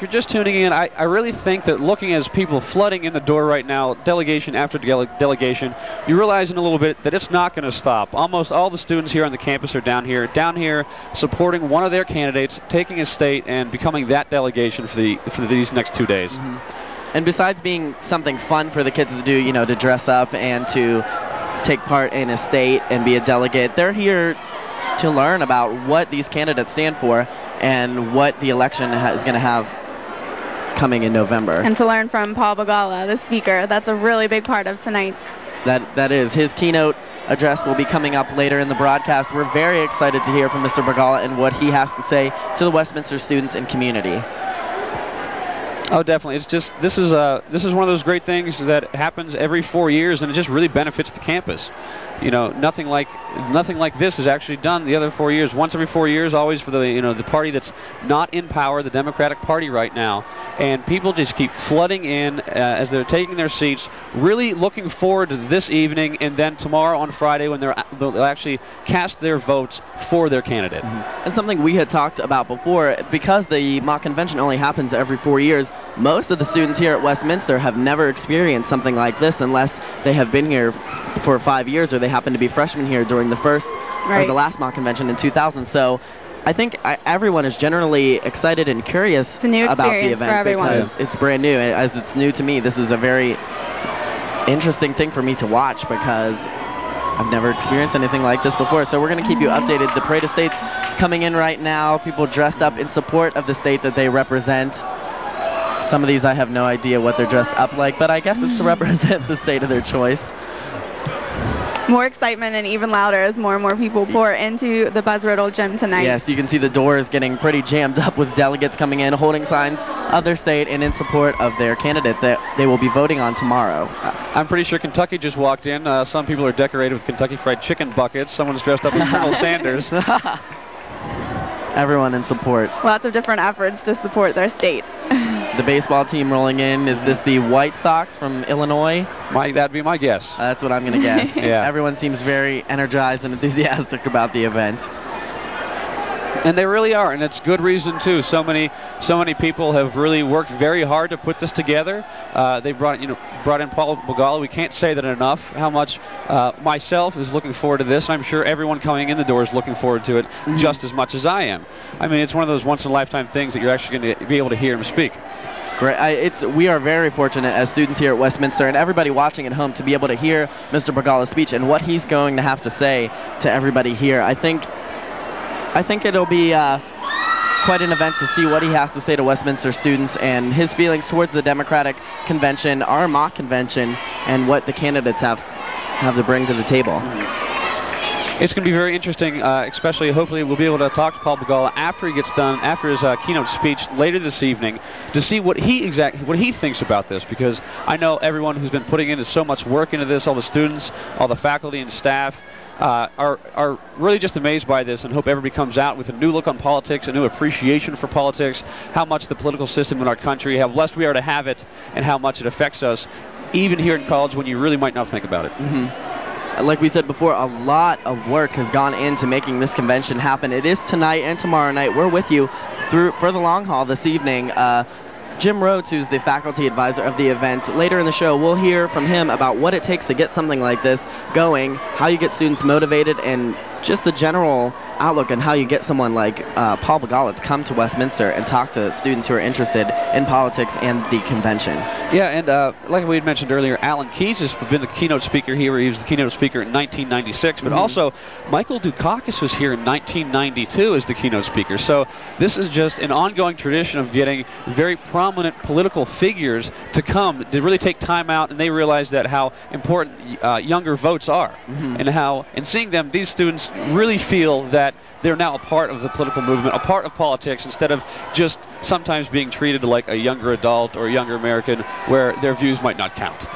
If you're just tuning in, I really think that looking as people flooding in the door right now, delegation after delegation, you realize in a little bit that it's not going to stop. Almost all the students here on the campus are down here supporting one of their candidates, taking a state and becoming that delegation for these next 2 days. Mm-hmm. And besides being something fun for the kids to do, you know, to dress up and to take part in a state and be a delegate, they're here to learn about what these candidates stand for and what the election is going to have coming in November. And to learn from Paul Begala, the speaker. That's a really big part of tonight's. That is. His keynote address will be coming up later in the broadcast. We're very excited to hear from Mr. Begala and what he has to say to the Westminster students and community. Oh, definitely. It's just this is one of those great things that happens every 4 years, and it just really benefits the campus. You know, nothing like this is actually done the other 4 years. Once every 4 years, always for the party that's not in power, the Democratic Party right now, and people just keep flooding in as they're taking their seats, really looking forward to this evening and then tomorrow on Friday when they'll actually cast their votes for their candidate. Mm-hmm. And something we had talked about before, because the mock convention only happens every 4 years, most of the students here at Westminster have never experienced something like this unless they have been here for 5 years or they happen to be freshmen here during the first or the last mock convention in 2000. So I think everyone is generally excited and curious about the event because it's brand new. As it's new to me, this is a very interesting thing for me to watch because I've never experienced anything like this before. So we're going to keep you updated. The parade of states coming in right now, people dressed up in support of the state that they represent. Some of these I have no idea what they're dressed up like, but I guess it's to represent the state of their choice. More excitement and even louder as more and more people pour into the Buzz Riddle Gym tonight. Yes, you can see the doors getting pretty jammed up with delegates coming in, holding signs of their state and in support of their candidate that they will be voting on tomorrow. I'm pretty sure Kentucky just walked in. Some people are decorated with Kentucky Fried Chicken buckets. Someone's dressed up as Colonel Sanders. Everyone in support. Lots of different efforts to support their states. The baseball team rolling in. Is this the White Sox from Illinois? That'd be my guess. That's what I'm going to guess. Yeah. Everyone seems very energized and enthusiastic about the event. And they really are, and it's good reason too. So many people have really worked very hard to put this together. They brought in Paul Begala. We can't say that enough. How much myself is looking forward to this. I'm sure everyone coming in the door is looking forward to it just as much as I am. I mean, it's one of those once-in-a-lifetime things that you're actually going to be able to hear him speak. Great. We are very fortunate as students here at Westminster and everybody watching at home to be able to hear Mr. Begala's speech and what he's going to have to say to everybody here. I think it'll be quite an event to see what he has to say to Westminster students and his feelings towards the Democratic Convention, our mock convention, and what the candidates have to bring to the table. It's going to be very interesting, especially hopefully we'll be able to talk to Paul Begala after he gets done, after his keynote speech later this evening, to see what he thinks about this, because I know everyone who's been putting in so much work into this, all the students, all the faculty and staff, are really just amazed by this and hope everybody comes out with a new look on politics, a new appreciation for politics, how much the political system in our country, how blessed we are to have it, and how much it affects us, even here in college when you really might not think about it. Mm-hmm. Like we said before, a lot of work has gone into making this convention happen. It is tonight and tomorrow night. We're with you for the long haul this evening. Jim Rhodes, who's the faculty advisor of the event, later in the show we'll hear from him about what it takes to get something like this going, how you get students motivated, and just the general outlook on how you get someone like Paul Begala to come to Westminster and talk to students who are interested in politics and the convention. Yeah, and like we had mentioned earlier, Alan Keyes has been the keynote speaker here. He was the keynote speaker in 1996, but also Michael Dukakis was here in 1992 as the keynote speaker. So this is just an ongoing tradition of getting very prominent political figures to come, to really take time out, and they realize that how important younger votes are, and seeing them, these students really feel that they're now a part of the political movement, a part of politics, instead of just sometimes being treated like a younger adult or a younger American where their views might not count.